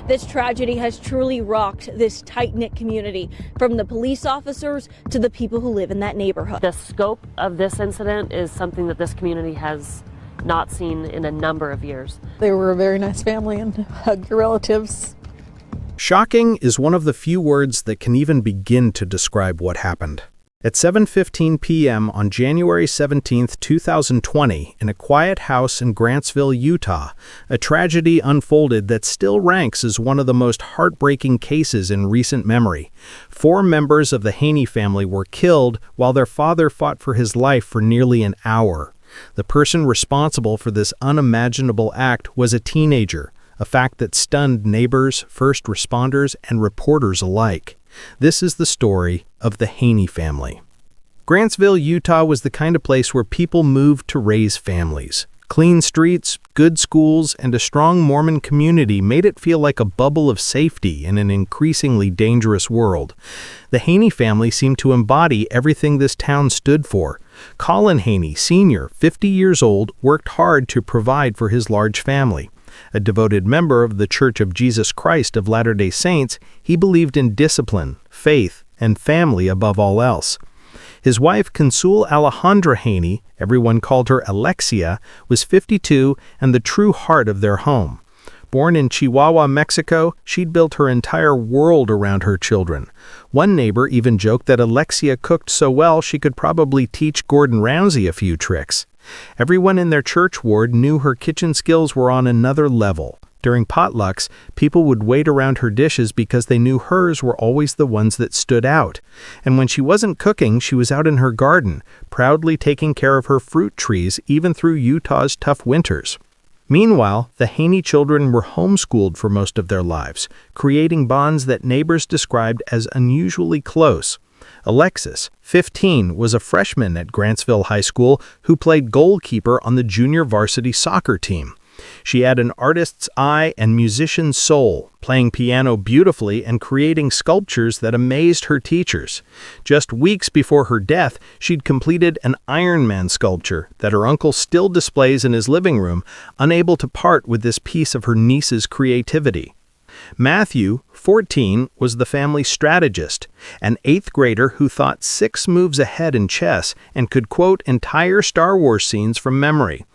This tragedy has truly rocked this tight-knit community, from the police officers to the people who live in that neighborhood. The scope of this incident is something that this community has not seen in a number of years. They were a very nice family and hugged your relatives. Shocking is one of the few words that can even begin to describe what happened. At 7:15 p.m. on January 17, 2020, in a quiet house in Grantsville, Utah, a tragedy unfolded that still ranks as one of the most heartbreaking cases in recent memory. 4 members of the Haynie family were killed while their father fought for his life for nearly an hour. The person responsible for this unimaginable act was a teenager, a fact that stunned neighbors, first responders, and reporters alike. This is the story of the Haynie family. Grantsville, Utah was the kind of place where people moved to raise families. Clean streets, good schools, and a strong Mormon community made it feel like a bubble of safety in an increasingly dangerous world. The Haynie family seemed to embody everything this town stood for. Colin Haynie, Sr., 50 years old, worked hard to provide for his large family. A devoted member of the Church of Jesus Christ of Latter-day Saints, he believed in discipline, faith, and family above all else. His wife, Consul Alejandra Haynie, everyone called her Alexia, was 52 and the true heart of their home. Born in Chihuahua, Mexico, she'd built her entire world around her children. One neighbor even joked that Alexia cooked so well she could probably teach Gordon Ramsay a few tricks. Everyone in their church ward knew her kitchen skills were on another level. During potlucks, people would wait around her dishes because they knew hers were always the ones that stood out. And when she wasn't cooking, she was out in her garden, proudly taking care of her fruit trees even through Utah's tough winters. Meanwhile, the Haynie children were homeschooled for most of their lives, creating bonds that neighbors described as unusually close. Alexis, 15, was a freshman at Grantsville High School who played goalkeeper on the junior varsity soccer team. She had an artist's eye and musician's soul, playing piano beautifully and creating sculptures that amazed her teachers. Just weeks before her death, she'd completed an Iron Man sculpture that her uncle still displays in his living room, unable to part with this piece of her niece's creativity. Matthew, 14, was the family strategist, an 8th grader who thought 6 moves ahead in chess and could quote entire Star Wars scenes from memory.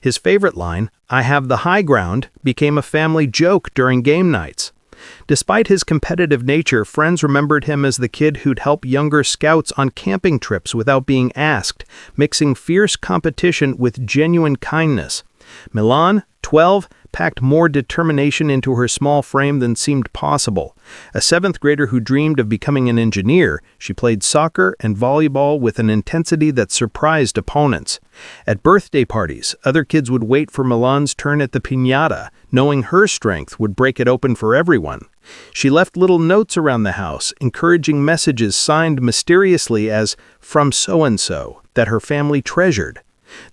His favorite line, "I have the high ground," became a family joke during game nights. Despite his competitive nature, friends remembered him as the kid who'd help younger scouts on camping trips without being asked, mixing fierce competition with genuine kindness. Milan, 12, packed more determination into her small frame than seemed possible. A 7th grader who dreamed of becoming an engineer, she played soccer and volleyball with an intensity that surprised opponents. At birthday parties, other kids would wait for Milan's turn at the piñata, knowing her strength would break it open for everyone. She left little notes around the house, encouraging messages signed mysteriously as "from so-and-so" that her family treasured.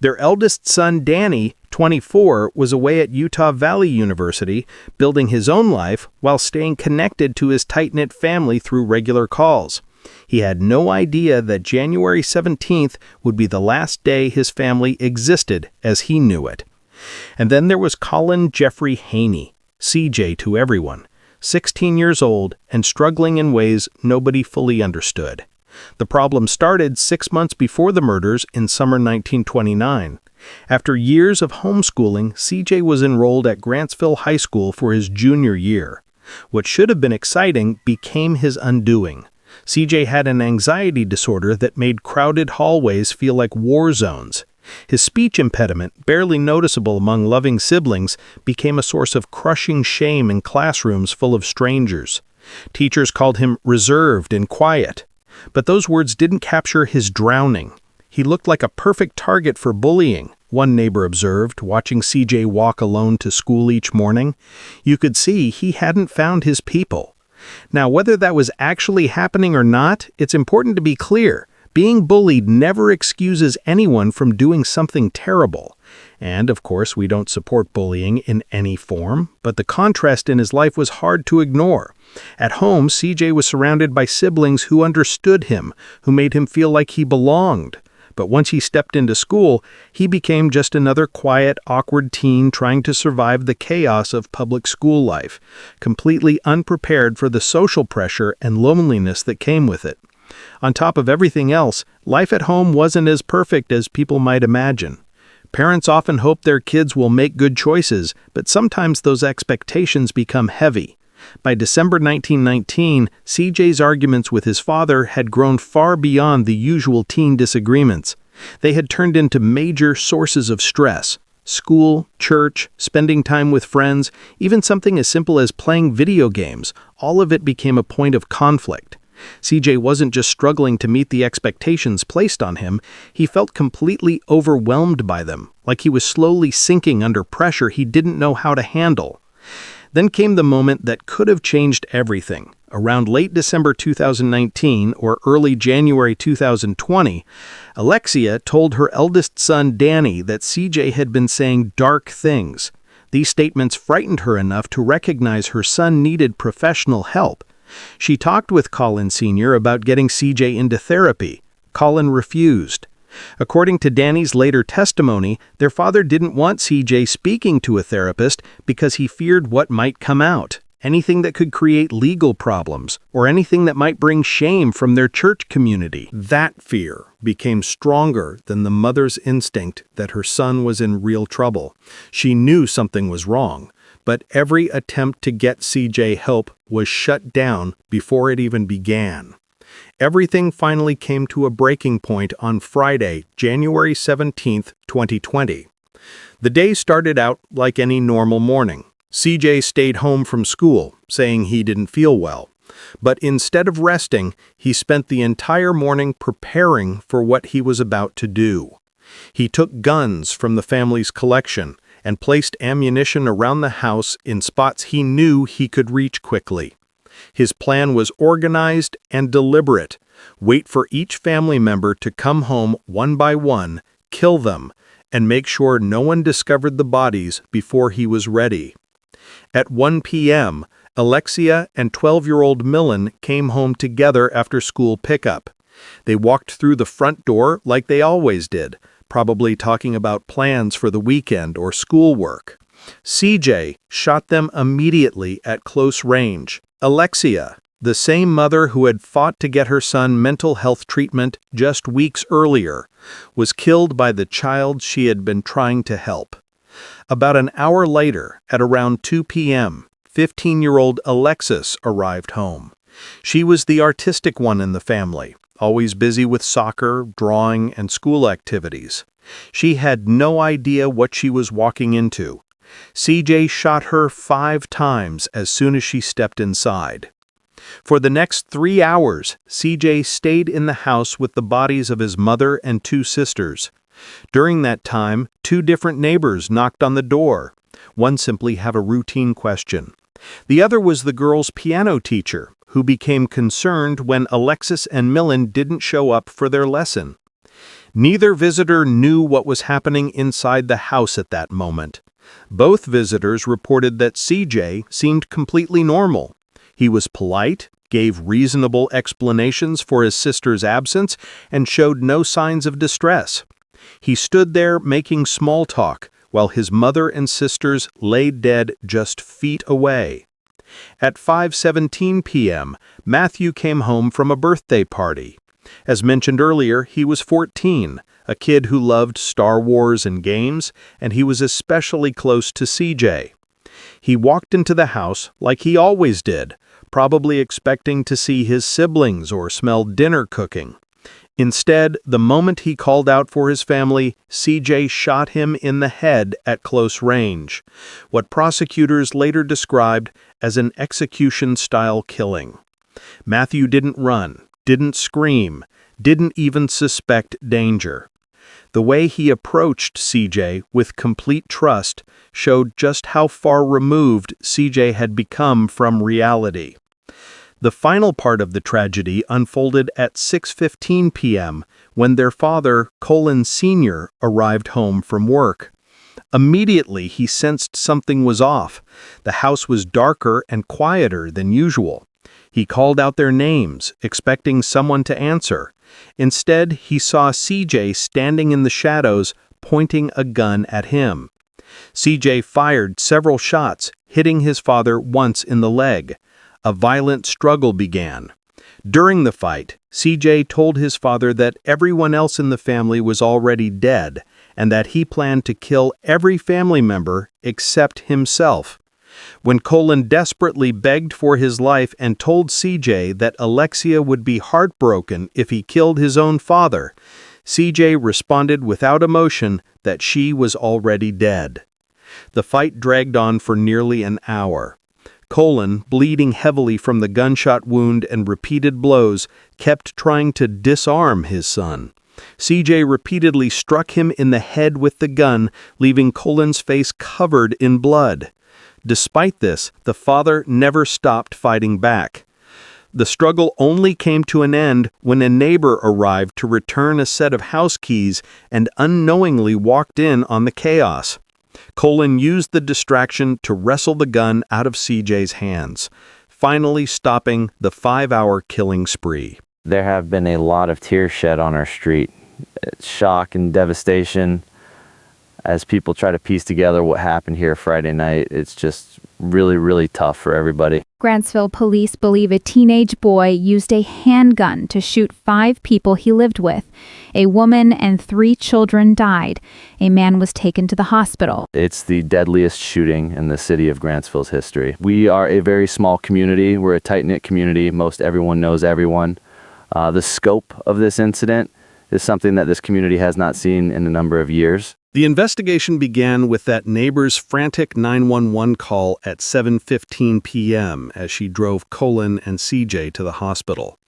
Their eldest son, Danny, 24, was away at Utah Valley University, building his own life while staying connected to his tight-knit family through regular calls. He had no idea that January 17th would be the last day his family existed as he knew it. And then there was Colin Jeffrey Haynie, CJ to everyone, 16 years old and struggling in ways nobody fully understood. The problem started 6 months before the murders in summer 1929. After years of homeschooling, CJ was enrolled at Grantsville High School for his junior year. What should have been exciting became his undoing. CJ had an anxiety disorder that made crowded hallways feel like war zones. His speech impediment, barely noticeable among loving siblings, became a source of crushing shame in classrooms full of strangers. Teachers called him reserved and quiet. But those words didn't capture his drowning. He looked like a perfect target for bullying, one neighbor observed, watching CJ walk alone to school each morning. You could see he hadn't found his people. Now, whether that was actually happening or not, it's important to be clear. Being bullied never excuses anyone from doing something terrible. And, of course, we don't support bullying in any form, but the contrast in his life was hard to ignore. At home, CJ was surrounded by siblings who understood him, who made him feel like he belonged. But once he stepped into school, he became just another quiet, awkward teen trying to survive the chaos of public school life, completely unprepared for the social pressure and loneliness that came with it. On top of everything else, life at home wasn't as perfect as people might imagine. Parents often hope their kids will make good choices, but sometimes those expectations become heavy. By December 1919, CJ's arguments with his father had grown far beyond the usual teen disagreements. They had turned into major sources of stress. School, church, spending time with friends, even something as simple as playing video games, all of it became a point of conflict. CJ wasn't just struggling to meet the expectations placed on him, he felt completely overwhelmed by them, like he was slowly sinking under pressure he didn't know how to handle. Then came the moment that could have changed everything. Around late December 2019 or early January 2020, Alexia told her eldest son Danny that CJ had been saying dark things. These statements frightened her enough to recognize her son needed professional help. She talked with Colin Sr. about getting CJ into therapy. Colin refused. According to Danny's later testimony, their father didn't want CJ speaking to a therapist because he feared what might come out, anything that could create legal problems, or anything that might bring shame from their church community. That fear became stronger than the mother's instinct that her son was in real trouble. She knew something was wrong, but every attempt to get CJ help was shut down before it even began. Everything finally came to a breaking point on Friday, January 17, 2020. The day started out like any normal morning. CJ stayed home from school, saying he didn't feel well. But instead of resting, he spent the entire morning preparing for what he was about to do. He took guns from the family's collection and placed ammunition around the house in spots he knew he could reach quickly. His plan was organized and deliberate. Wait for each family member to come home one by one, kill them, and make sure no one discovered the bodies before he was ready. At 1 p.m., Alexia and 12-year-old Millen came home together after school pickup. They walked through the front door like they always did, probably talking about plans for the weekend or schoolwork. CJ shot them immediately at close range. Alexia, the same mother who had fought to get her son mental health treatment just weeks earlier, was killed by the child she had been trying to help. About an hour later, at around 2 p.m., 15-year-old Alexis arrived home. She was the artistic one in the family, always busy with soccer, drawing, and school activities. She had no idea what she was walking into. CJ shot her 5 times as soon as she stepped inside. For the next 3 hours, CJ stayed in the house with the bodies of his mother and 2 sisters. During that time, 2 different neighbors knocked on the door. One simply had a routine question. The other was the girl's piano teacher, who became concerned when Alexis and Millen didn't show up for their lesson. Neither visitor knew what was happening inside the house at that moment. Both visitors reported that CJ seemed completely normal. He was polite, gave reasonable explanations for his sister's absence, and showed no signs of distress. He stood there making small talk while his mother and sisters lay dead just feet away. At 5:17 p.m., Matthew came home from a birthday party. As mentioned earlier, he was 14, a kid who loved Star Wars and games, and he was especially close to CJ. He walked into the house like he always did, probably expecting to see his siblings or smell dinner cooking. Instead, the moment he called out for his family, CJ shot him in the head at close range, what prosecutors later described as an execution-style killing. Matthew didn't run, didn't scream, didn't even suspect danger. The way he approached CJ with complete trust showed just how far removed CJ had become from reality. The final part of the tragedy unfolded at 6:15 p.m. when their father, Colin Sr., arrived home from work. Immediately, he sensed something was off. The house was darker and quieter than usual. He called out their names, expecting someone to answer. Instead, he saw CJ standing in the shadows, pointing a gun at him. CJ fired several shots, hitting his father once in the leg. A violent struggle began. During the fight, CJ told his father that everyone else in the family was already dead, and that he planned to kill every family member except himself. When Colin desperately begged for his life and told CJ that Alexia would be heartbroken if he killed his own father, CJ responded without emotion that she was already dead. The fight dragged on for nearly an hour. Colin, bleeding heavily from the gunshot wound and repeated blows, kept trying to disarm his son. CJ repeatedly struck him in the head with the gun, leaving Colin's face covered in blood. Despite this, the father never stopped fighting back. The struggle only came to an end when a neighbor arrived to return a set of house keys and unknowingly walked in on the chaos. Colin used the distraction to wrestle the gun out of CJ's hands, finally stopping the 5-hour killing spree. There have been a lot of tears shed on our street. It's shock and devastation as people try to piece together what happened here Friday night. It's just really, really tough for everybody. Grantsville police believe a teenage boy used a handgun to shoot 5 people he lived with. A woman and 3 children died. A man was taken to the hospital. It's the deadliest shooting in the city of Grantsville's history. We are a very small community. We're a tight-knit community. Most everyone knows everyone. The scope of this incident is something that this community has not seen in a number of years. The investigation began with that neighbor's frantic 911 call at 7:15 p.m. as she drove Colin and CJ to the hospital.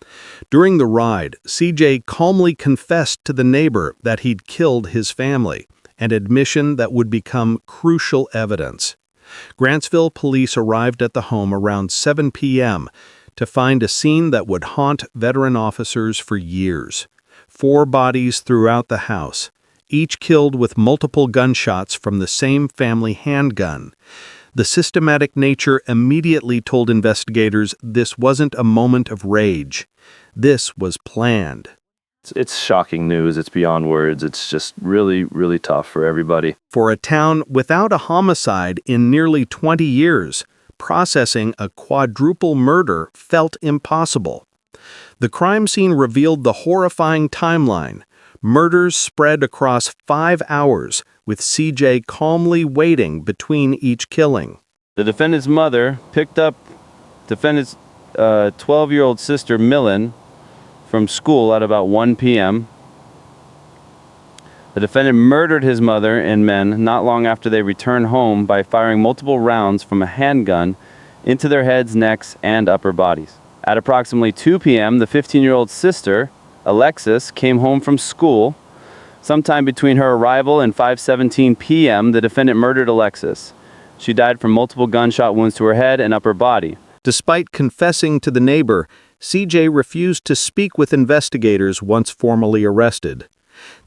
During the ride, CJ calmly confessed to the neighbor that he'd killed his family, an admission that would become crucial evidence. Grantsville police arrived at the home around 7 p.m. to find a scene that would haunt veteran officers for years. 4 bodies throughout the house, each killed with multiple gunshots from the same family handgun. The systematic nature immediately told investigators this wasn't a moment of rage. This was planned. It's shocking news. It's beyond words. It's just really, really tough for everybody. For a town without a homicide in nearly 20 years, processing a quadruple murder felt impossible. The crime scene revealed the horrifying timeline. Murders spread across 5 hours, with CJ calmly waiting between each killing. The defendant's mother picked up defendant's 12-year-old sister, Millen, from school at about 1 p.m. The defendant murdered his mother and men not long after they returned home by firing multiple rounds from a handgun into their heads, necks, and upper bodies. At approximately 2 p.m., the 15-year-old sister, Alexis, came home from school. Sometime between her arrival and 5:17 p.m., the defendant murdered Alexis. She died from multiple gunshot wounds to her head and upper body. Despite confessing to the neighbor, CJ refused to speak with investigators once formally arrested.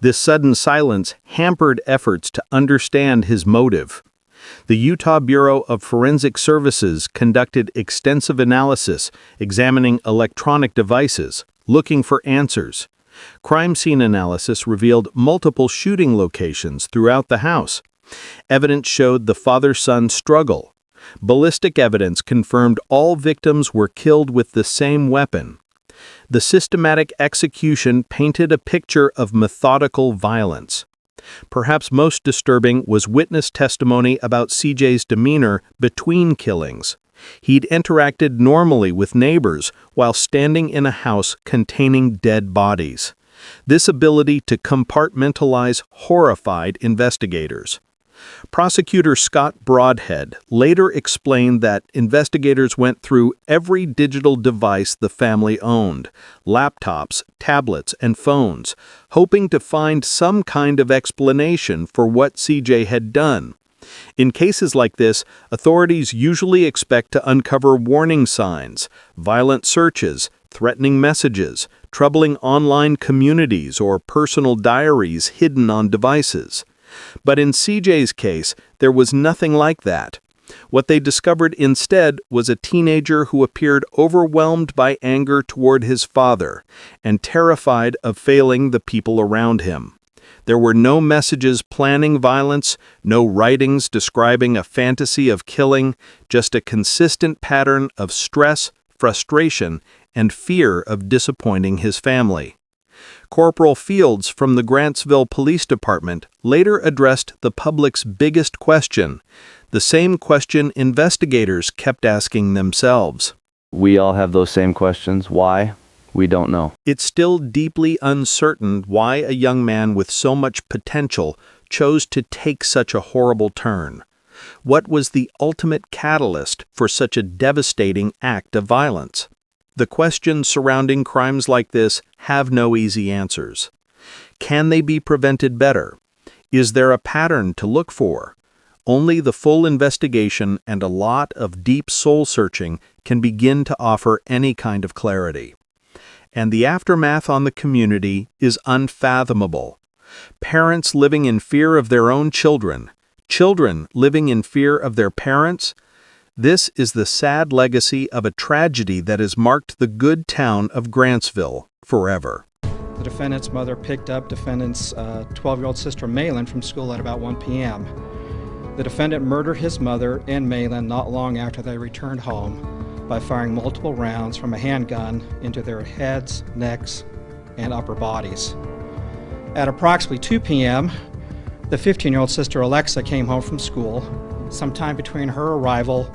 This sudden silence hampered efforts to understand his motive. The Utah Bureau of Forensic Services conducted extensive analysis, examining electronic devices, looking for answers. Crime scene analysis revealed multiple shooting locations throughout the house. Evidence showed the father-son struggle. Ballistic evidence confirmed all victims were killed with the same weapon. The systematic execution painted a picture of methodical violence. Perhaps most disturbing was witness testimony about CJ's demeanor between killings. He'd interacted normally with neighbors while standing in a house containing dead bodies. This ability to compartmentalize horrified investigators. Prosecutor Scott Broadhead later explained that investigators went through every digital device the family owned, laptops, tablets, and phones, hoping to find some kind of explanation for what CJ had done. In cases like this, authorities usually expect to uncover warning signs, violent searches, threatening messages, troubling online communities, or personal diaries hidden on devices. But in CJ's case, there was nothing like that. What they discovered instead was a teenager who appeared overwhelmed by anger toward his father and terrified of failing the people around him. There were no messages planning violence, no writings describing a fantasy of killing, just a consistent pattern of stress, frustration, and fear of disappointing his family. Corporal Fields from the Grantsville Police Department later addressed the public's biggest question, the same question investigators kept asking themselves. We all have those same questions. Why? We don't know. It's still deeply uncertain why a young man with so much potential chose to take such a horrible turn. What was the ultimate catalyst for such a devastating act of violence? The questions surrounding crimes like this have no easy answers. Can they be prevented better? Is there a pattern to look for? Only the full investigation and a lot of deep soul-searching can begin to offer any kind of clarity. And the aftermath on the community is unfathomable. Parents living in fear of their own children, children living in fear of their parents. This is the sad legacy of a tragedy that has marked the good town of Grantsville forever. The defendant's mother picked up defendant's 12-year-old sister Malin from school at about 1 p.m. The defendant murdered his mother and Malin not long after they returned home by firing multiple rounds from a handgun into their heads, necks, and upper bodies. At approximately 2 p.m., the 15-year-old sister Alexa came home from school. Sometime between her arrival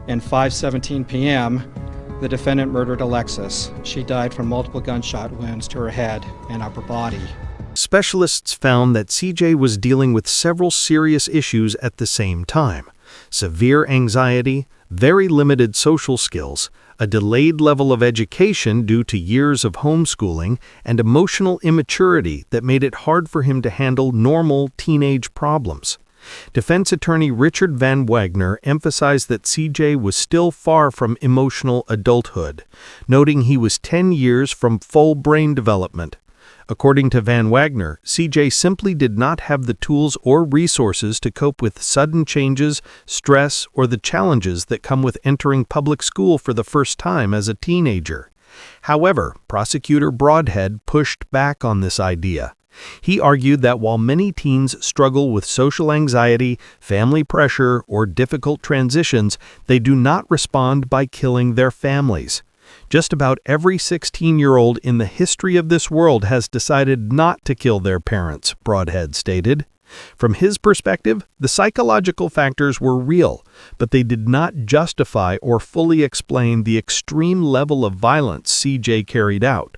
and 5:17 p.m., the defendant murdered Alexis. She died from multiple gunshot wounds to her head and upper body. Specialists found that CJ was dealing with several serious issues at the same time: severe anxiety, very limited social skills, a delayed level of education due to years of homeschooling, and emotional immaturity that made it hard for him to handle normal teenage problems. Defense attorney Richard Van Wagner emphasized that CJ was still far from emotional adulthood, noting he was 10 years from full brain development. According to Van Wagner, CJ simply did not have the tools or resources to cope with sudden changes, stress, or the challenges that come with entering public school for the first time as a teenager. However, prosecutor Broadhead pushed back on this idea. He argued that while many teens struggle with social anxiety, family pressure, or difficult transitions, they do not respond by killing their families. Just about every 16-year-old in the history of this world has decided not to kill their parents, Broadhead stated. From his perspective, the psychological factors were real, but they did not justify or fully explain the extreme level of violence CJ carried out.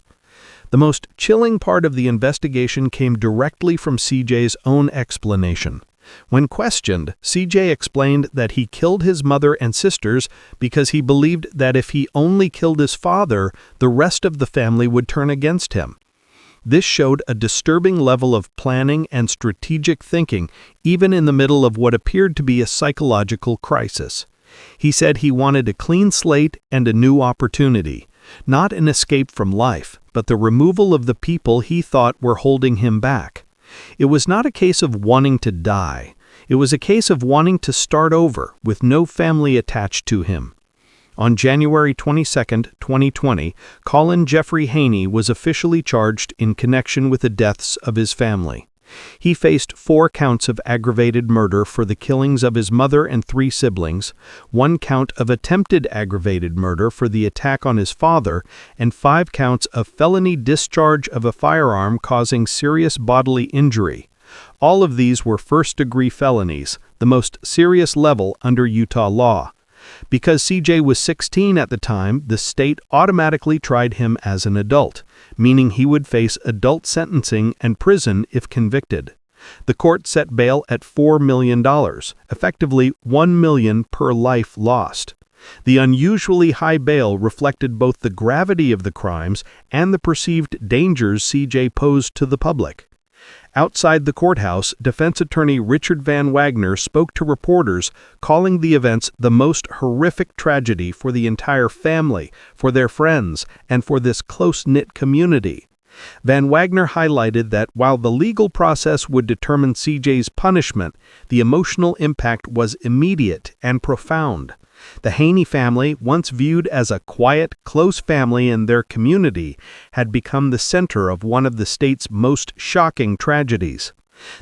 The most chilling part of the investigation came directly from CJ's own explanation. When questioned, CJ explained that he killed his mother and sisters because he believed that if he only killed his father, the rest of the family would turn against him. This showed a disturbing level of planning and strategic thinking, even in the middle of what appeared to be a psychological crisis. He said he wanted a clean slate and a new opportunity, not an escape from life, but the removal of the people he thought were holding him back. It was not a case of wanting to die. It was a case of wanting to start over with no family attached to him. On January 22, 2020, Colin Jeffrey Haynie was officially charged in connection with the deaths of his family. He faced 4 counts of aggravated murder for the killings of his mother and 3 siblings, 1 count of attempted aggravated murder for the attack on his father, and 5 counts of felony discharge of a firearm causing serious bodily injury. All of these were first-degree felonies, the most serious level under Utah law. Because CJ was 16 at the time, the state automatically tried him as an adult, meaning he would face adult sentencing and prison if convicted. The court set bail at $4 million, effectively $1 million per life lost. The unusually high bail reflected both the gravity of the crimes and the perceived dangers CJ posed to the public. Outside the courthouse, defense attorney Richard Van Wagner spoke to reporters, calling the events the most horrific tragedy for the entire family, for their friends, and for this close-knit community. Van Wagner highlighted that while the legal process would determine CJ's punishment, the emotional impact was immediate and profound. The Haynie family, once viewed as a quiet, close family in their community, had become the center of one of the state's most shocking tragedies.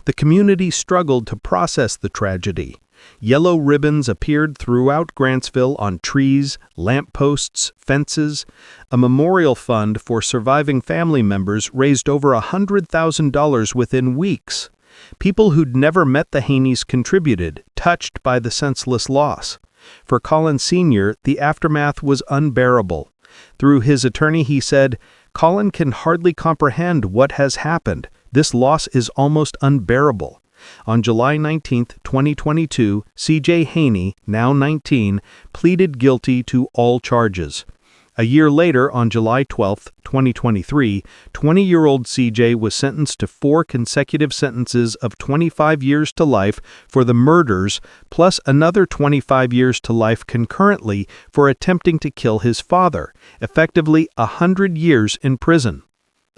The community struggled to process the tragedy. Yellow ribbons appeared throughout Grantsville on trees, lampposts, fences. A memorial fund for surviving family members raised over $100,000 within weeks. People who'd never met the Haynies contributed, touched by the senseless loss. For Colin Sr., the aftermath was unbearable. Through his attorney, he said, "Colin can hardly comprehend what has happened. This loss is almost unbearable." On July 19, 2022, C.J. Haynie, now 19, pleaded guilty to all charges. A year later, on July 12, 2023, 20-year-old C.J. was sentenced to 4 consecutive sentences of 25 years to life for the murders, plus another 25 years to life concurrently for attempting to kill his father, effectively 100 years in prison.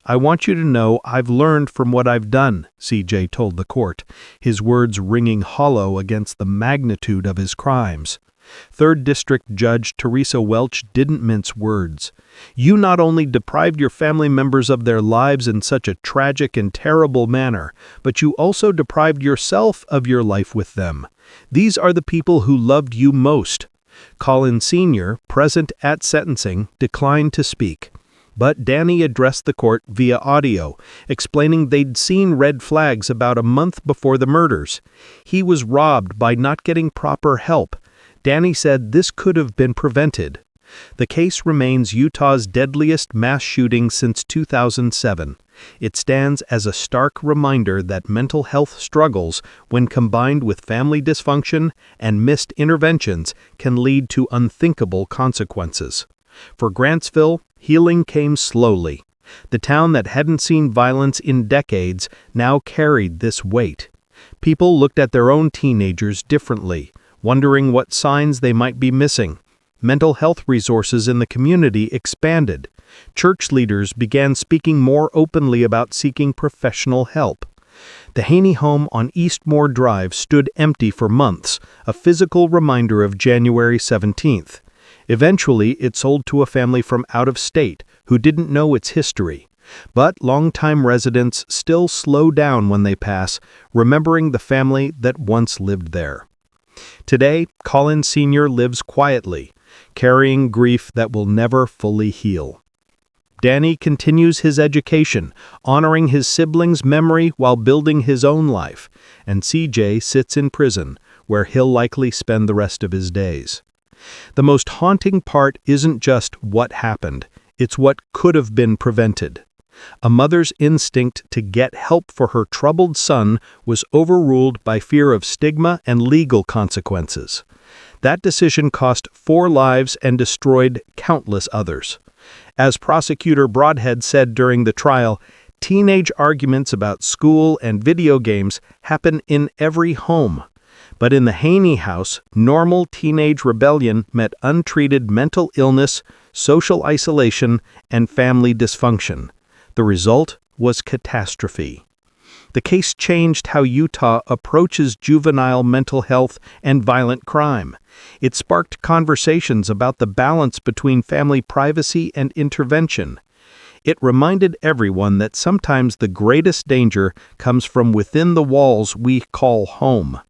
"I want you to know I've learned from what I've done," C.J. told the court, his words ringing hollow against the magnitude of his crimes. 3rd District Judge Teresa Welch didn't mince words. "You not only deprived your family members of their lives in such a tragic and terrible manner, but you also deprived yourself of your life with them. These are the people who loved you most." Colin Sr., present at sentencing, declined to speak. But Danny addressed the court via audio, explaining they'd seen red flags about a month before the murders. He was robbed by not getting proper help. Danny said this could have been prevented. The case remains Utah's deadliest mass shooting since 2007. It stands as a stark reminder that mental health struggles, when combined with family dysfunction and missed interventions, can lead to unthinkable consequences. For Grantsville, healing came slowly. The town that hadn't seen violence in decades now carried this weight. People looked at their own teenagers differently, wondering what signs they might be missing. Mental health resources in the community expanded. Church leaders began speaking more openly about seeking professional help. The Haynie home on Eastmore Drive stood empty for months, a physical reminder of January 17th. Eventually, it sold to a family from out of state who didn't know its history. But longtime residents still slow down when they pass, remembering the family that once lived there. Today, Colin Sr. lives quietly, carrying grief that will never fully heal. Danny continues his education, honoring his siblings' memory while building his own life, and CJ sits in prison, where he'll likely spend the rest of his days. The most haunting part isn't just what happened, it's what could have been prevented. A mother's instinct to get help for her troubled son was overruled by fear of stigma and legal consequences. That decision cost 4 lives and destroyed countless others. As Prosecutor Broadhead said during the trial, teenage arguments about school and video games happen in every home. But in the Haynie house, normal teenage rebellion met untreated mental illness, social isolation, and family dysfunction. The result was catastrophe. The case changed how Utah approaches juvenile mental health and violent crime. It sparked conversations about the balance between family privacy and intervention. It reminded everyone that sometimes the greatest danger comes from within the walls we call home.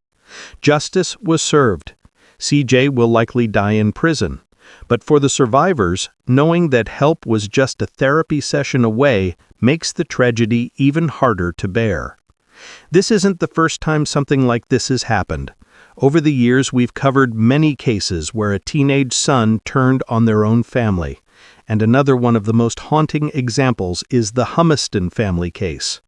Justice was served. CJ will likely die in prison. But for the survivors, knowing that help was just a therapy session away makes the tragedy even harder to bear. This isn't the first time something like this has happened. Over the years, we've covered many cases where a teenage son turned on their own family. And another one of the most haunting examples is the Humiston family case.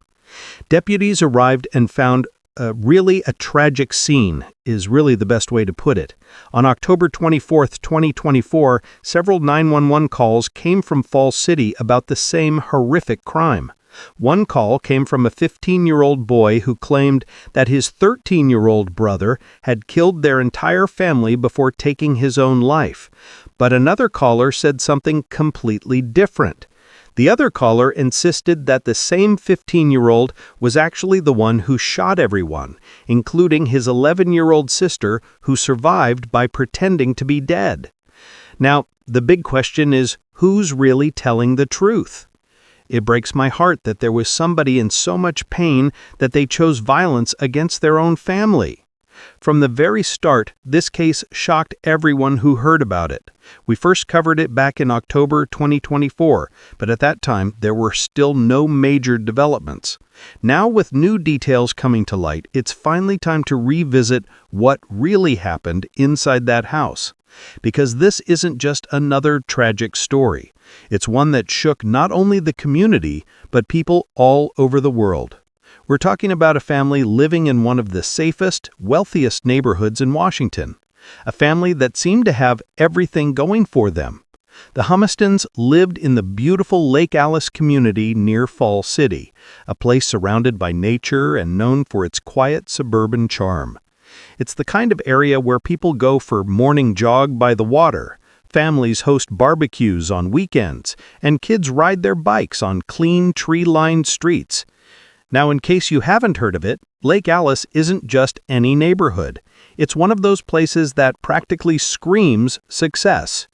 Deputies arrived and found really a tragic scene, is really the best way to put it. On October 24, 2024, several 911 calls came from Falls City about the same horrific crime. One call came from a 15-year-old boy who claimed that his 13-year-old brother had killed their entire family before taking his own life. But another caller said something completely different. The other caller insisted that the same 15-year-old was actually the one who shot everyone, including his 11-year-old sister who survived by pretending to be dead. Now, the big question is, who's really telling the truth? It breaks my heart that there was somebody in so much pain that they chose violence against their own family. From the very start, this case shocked everyone who heard about it. We first covered it back in October 2024, but at that time there were still no major developments. Now, with new details coming to light, it's finally time to revisit what really happened inside that house. Because this isn't just another tragic story. It's one that shook not only the community, but people all over the world. We're talking about a family living in one of the safest, wealthiest neighborhoods in Washington. A family that seemed to have everything going for them. The Humistons lived in the beautiful Lake Alice community near Fall City, a place surrounded by nature and known for its quiet suburban charm. It's the kind of area where people go for morning jog by the water, families host barbecues on weekends, and kids ride their bikes on clean, tree-lined streets. Now, in case you haven't heard of it, Lake Alice isn't just any neighborhood. It's one of those places that practically screams success.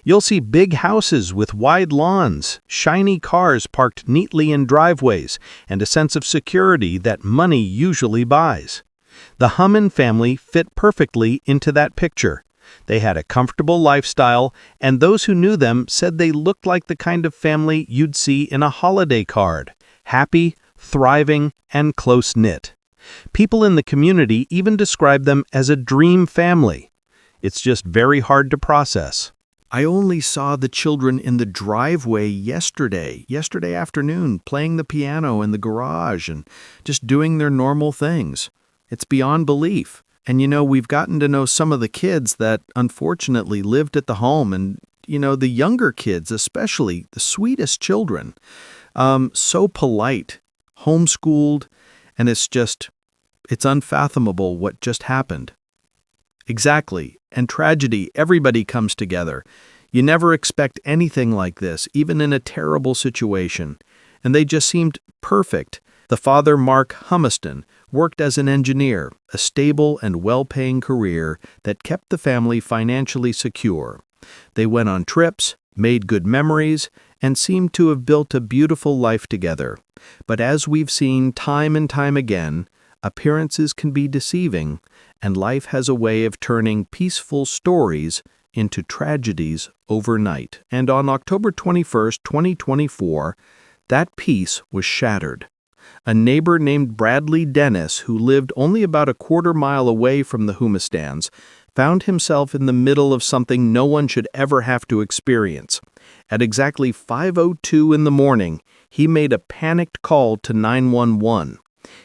You'll see big houses with wide lawns, shiny cars parked neatly in driveways, and a sense of security that money usually buys. The Hummin family fit perfectly into that picture. They had a comfortable lifestyle, and those who knew them said they looked like the kind of family you'd see in a holiday card. Happy, thriving, and close-knit. People in the community even described them as a dream family. It's just very hard to process. I only saw the children in the driveway yesterday afternoon, playing the piano in the garage and just doing their normal things. It's beyond belief. And we've gotten to know some of the kids that unfortunately lived at the home, and the younger kids, especially the sweetest children, so polite, homeschooled, and it's unfathomable what just happened. Exactly. And tragedy, everybody comes together. You never expect anything like this, even in a terrible situation. And they just seemed perfect. The father, Mark Humiston, worked as an engineer, a stable and well-paying career that kept the family financially secure. They went on trips, made good memories, and seemed to have built a beautiful life together. But as we've seen time and time again, appearances can be deceiving, and life has a way of turning peaceful stories into tragedies overnight. And on October 21st, 2024, that peace was shattered. A neighbor named Bradley Dennis, who lived only about a quarter-mile away from the Humistans, found himself in the middle of something no one should ever have to experience. At exactly 5:02 in the morning, he made a panicked call to 911.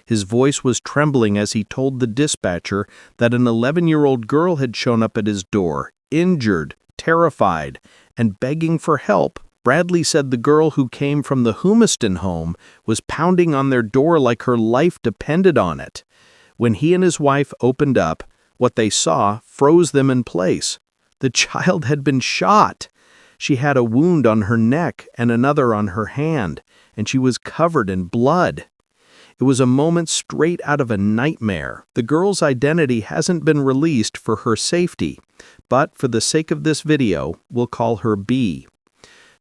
His voice was trembling as he told the dispatcher that an 11-year-old girl had shown up at his door, injured, terrified, and begging for help. Bradley said the girl who came from the Humiston home was pounding on their door like her life depended on it. When he and his wife opened up, what they saw froze them in place. The child had been shot. She had a wound on her neck and another on her hand, and she was covered in blood. It was a moment straight out of a nightmare. The girl's identity hasn't been released for her safety, but for the sake of this video, we'll call her B.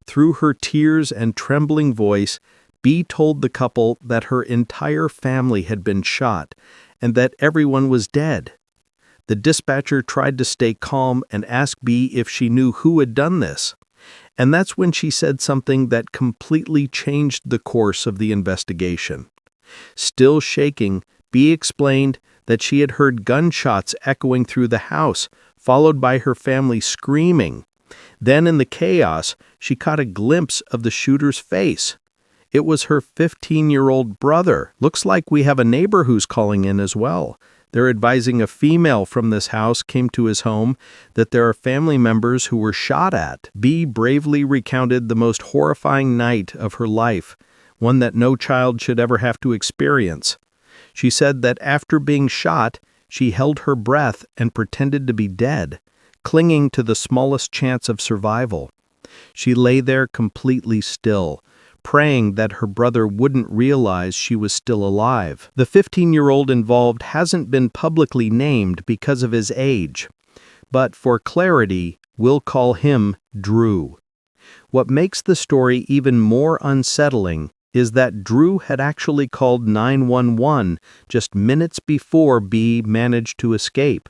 Through her tears and trembling voice, B told the couple that her entire family had been shot and that everyone was dead. The dispatcher tried to stay calm and ask B if she knew who had done this. And that's when she said something that completely changed the course of the investigation. Still shaking, B explained that she had heard gunshots echoing through the house, followed by her family screaming. Then in the chaos, she caught a glimpse of the shooter's face. It was her 15-year-old brother. Looks like we have a neighbor who's calling in as well. They're advising a female from this house came to his home that there are family members who were shot at. B bravely recounted the most horrifying night of her life, one that no child should ever have to experience. She said that after being shot, she held her breath and pretended to be dead, clinging to the smallest chance of survival. She lay there completely still, praying that her brother wouldn't realize she was still alive. The 15-year-old involved hasn't been publicly named because of his age, but for clarity, we'll call him Drew. What makes the story even more unsettling is that Drew had actually called 911 just minutes before B managed to escape.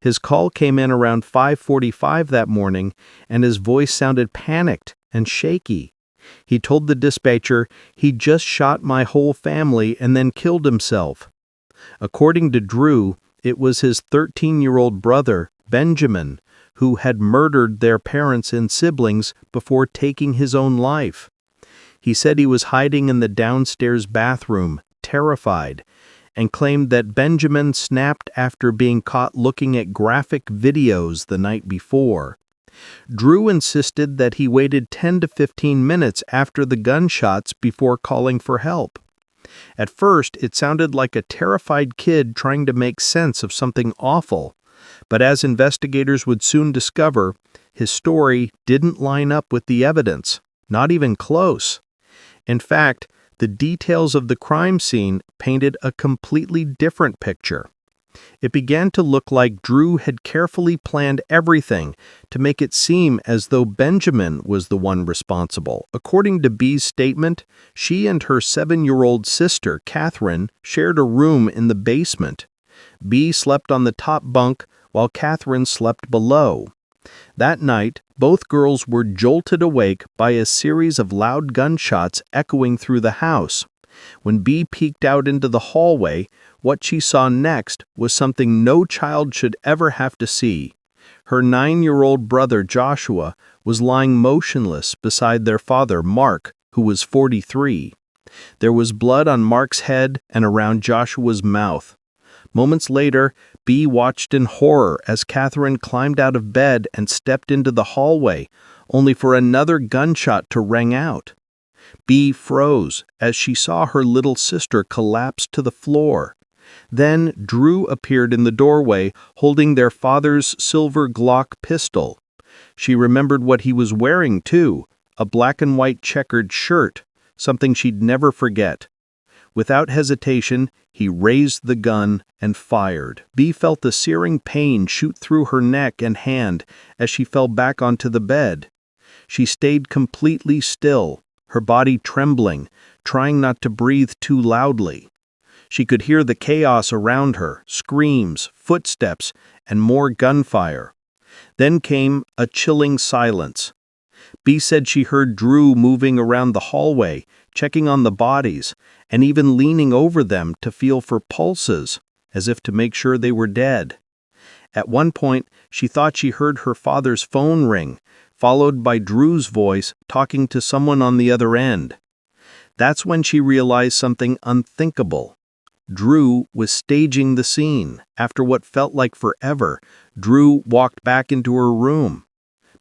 His call came in around 5:45 that morning, and his voice sounded panicked and shaky. He told the dispatcher, "He just shot my whole family and then killed himself." According to Drew, it was his 13-year-old brother, Benjamin, who had murdered their parents and siblings before taking his own life. He said he was hiding in the downstairs bathroom, terrified, and claimed that Benjamin snapped after being caught looking at graphic videos the night before. Drew insisted that he waited 10 to 15 minutes after the gunshots before calling for help. At first, it sounded like a terrified kid trying to make sense of something awful, but as investigators would soon discover, his story didn't line up with the evidence, not even close. In fact, the details of the crime scene painted a completely different picture. It began to look like Drew had carefully planned everything to make it seem as though Benjamin was the one responsible. According to B's statement, she and her 7-year-old sister, Catherine, shared a room in the basement. B slept on the top bunk while Catherine slept below. That night, both girls were jolted awake by a series of loud gunshots echoing through the house. When B peeked out into the hallway, what she saw next was something no child should ever have to see. Her 9-year-old brother Joshua was lying motionless beside their father, Mark, who was 43. There was blood on Mark's head and around Joshua's mouth. Moments later, B watched in horror as Catherine climbed out of bed and stepped into the hallway, only for another gunshot to ring out. B froze as she saw her little sister collapse to the floor. Then Drew appeared in the doorway holding their father's silver Glock pistol. She remembered what he was wearing, too, a black and white checkered shirt, something she'd never forget. Without hesitation, he raised the gun and fired. B felt the searing pain shoot through her neck and hand as she fell back onto the bed. She stayed completely still, her body trembling, trying not to breathe too loudly. She could hear the chaos around her, screams, footsteps, and more gunfire. Then came a chilling silence. B said she heard Drew moving around the hallway, checking on the bodies, and even leaning over them to feel for pulses, as if to make sure they were dead. At one point, she thought she heard her father's phone ring, followed by Drew's voice talking to someone on the other end. That's when she realized something unthinkable. Drew was staging the scene. After what felt like forever, Drew walked back into her room.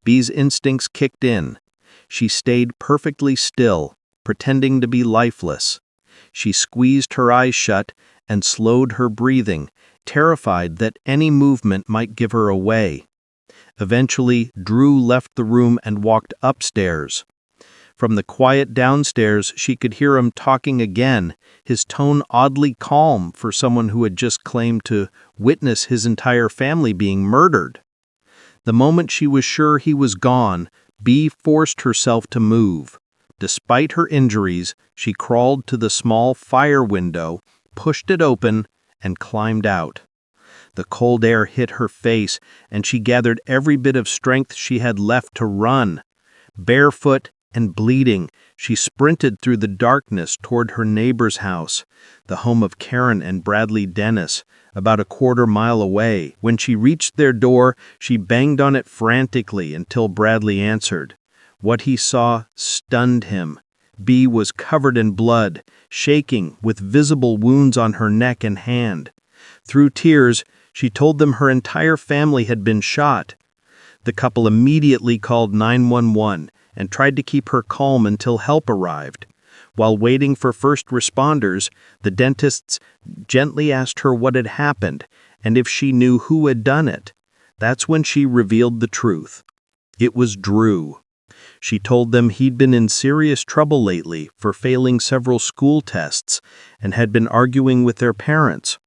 B's instincts kicked in. She stayed perfectly still, pretending to be lifeless. She squeezed her eyes shut and slowed her breathing, terrified that any movement might give her away. Eventually, Drew left the room and walked upstairs. From the quiet downstairs, she could hear him talking again, his tone oddly calm for someone who had just claimed to witness his entire family being murdered. The moment she was sure he was gone, B forced herself to move. Despite her injuries, she crawled to the small fire window, pushed it open, and climbed out. The cold air hit her face, and she gathered every bit of strength she had left to run. Barefoot and bleeding, she sprinted through the darkness toward her neighbor's house, the home of Karen and Bradley Dennis, about a quarter-mile away. When she reached their door, she banged on it frantically until Bradley answered. What he saw stunned him. B was covered in blood, shaking, with visible wounds on her neck and hand. Through tears, she told them her entire family had been shot. The couple immediately called 911 and tried to keep her calm until help arrived. While waiting for first responders, the dentists gently asked her what had happened and if she knew who had done it. That's when she revealed the truth. It was Drew. She told them he'd been in serious trouble lately for failing several school tests and had been arguing with their parents.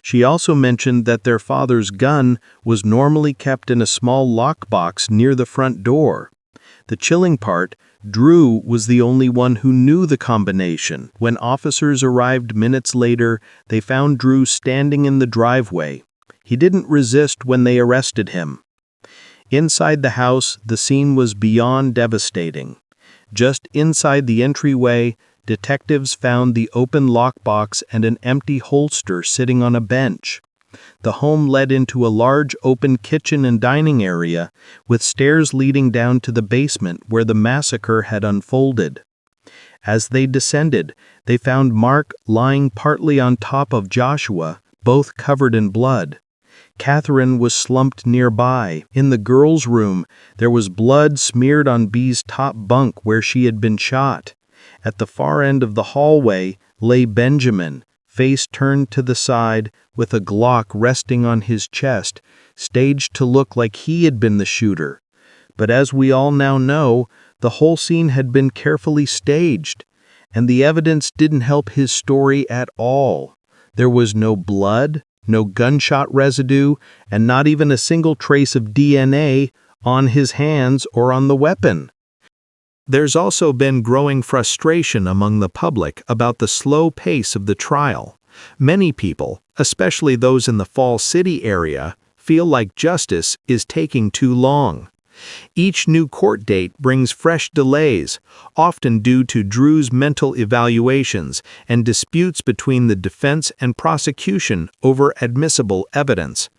She also mentioned that their father's gun was normally kept in a small lockbox near the front door. The chilling part, Drew was the only one who knew the combination. When officers arrived minutes later, they found Drew standing in the driveway. He didn't resist when they arrested him. Inside the house, the scene was beyond devastating. Just inside the entryway, detectives found the open lockbox and an empty holster sitting on a bench. The home led into a large open kitchen and dining area, with stairs leading down to the basement where the massacre had unfolded. As they descended, they found Mark lying partly on top of Joshua, both covered in blood. Catherine was slumped nearby. In the girls' room, there was blood smeared on B's top bunk where she had been shot. At the far end of the hallway lay Benjamin, face turned to the side, with a Glock resting on his chest, staged to look like he had been the shooter. But as we all now know, the whole scene had been carefully staged, and the evidence didn't help his story at all. There was no blood, no gunshot residue, and not even a single trace of DNA on his hands or on the weapon. There's also been growing frustration among the public about the slow pace of the trial. Many people, especially those in the Falls City area, feel like justice is taking too long. Each new court date brings fresh delays, often due to Drew's mental evaluations and disputes between the defense and prosecution over admissible evidence.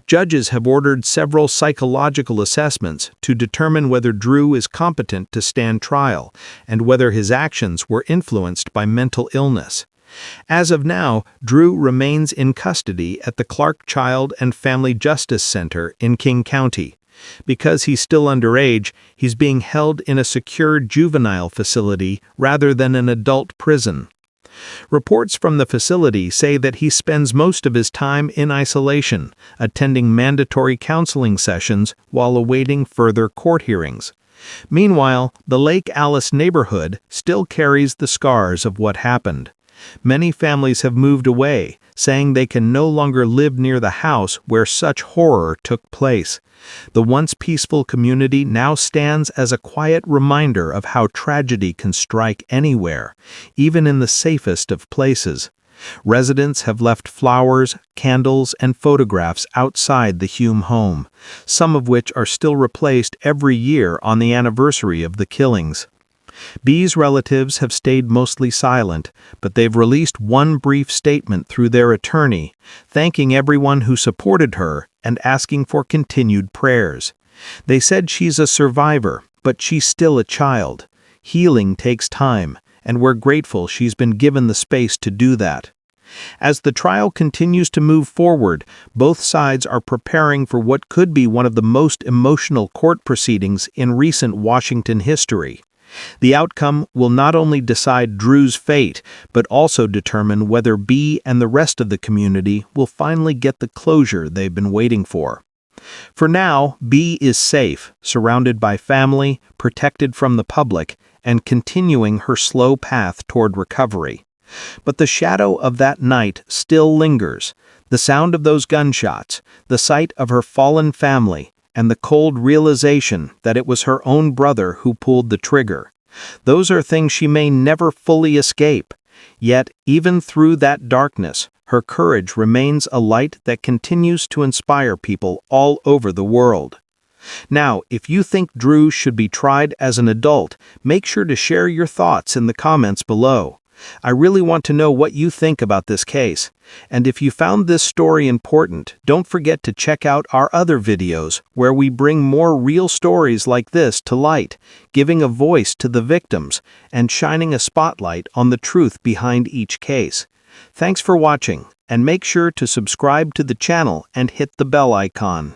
Judges have ordered several psychological assessments to determine whether Drew is competent to stand trial and whether his actions were influenced by mental illness. As of now, Drew remains in custody at the Clark Child and Family Justice Center in King County. Because he's still underage, he's being held in a secure juvenile facility rather than an adult prison. Reports from the facility say that he spends most of his time in isolation, attending mandatory counseling sessions while awaiting further court hearings. Meanwhile, the Lake Alice neighborhood still carries the scars of what happened. Many families have moved away, saying they can no longer live near the house where such horror took place. The once peaceful community now stands as a quiet reminder of how tragedy can strike anywhere, even in the safest of places. Residents have left flowers, candles, and photographs outside the Hume home, some of which are still replaced every year on the anniversary of the killings. B's relatives have stayed mostly silent, but they've released one brief statement through their attorney, thanking everyone who supported her and asking for continued prayers. They said she's a survivor, but she's still a child. Healing takes time, and we're grateful she's been given the space to do that. As the trial continues to move forward, both sides are preparing for what could be one of the most emotional court proceedings in recent Washington history. The outcome will not only decide Drew's fate, but also determine whether B and the rest of the community will finally get the closure they've been waiting for. For now, B is safe, surrounded by family, protected from the public, and continuing her slow path toward recovery. But the shadow of that night still lingers. The sound of those gunshots, the sight of her fallen family, and the cold realization that it was her own brother who pulled the trigger. Those are things she may never fully escape. Yet, even through that darkness, her courage remains a light that continues to inspire people all over the world. Now, if you think Drew should be tried as an adult, make sure to share your thoughts in the comments below. I really want to know what you think about this case. And if you found this story important, don't forget to check out our other videos where we bring more real stories like this to light, giving a voice to the victims and shining a spotlight on the truth behind each case. Thanks for watching, and make sure to subscribe to the channel and hit the bell icon.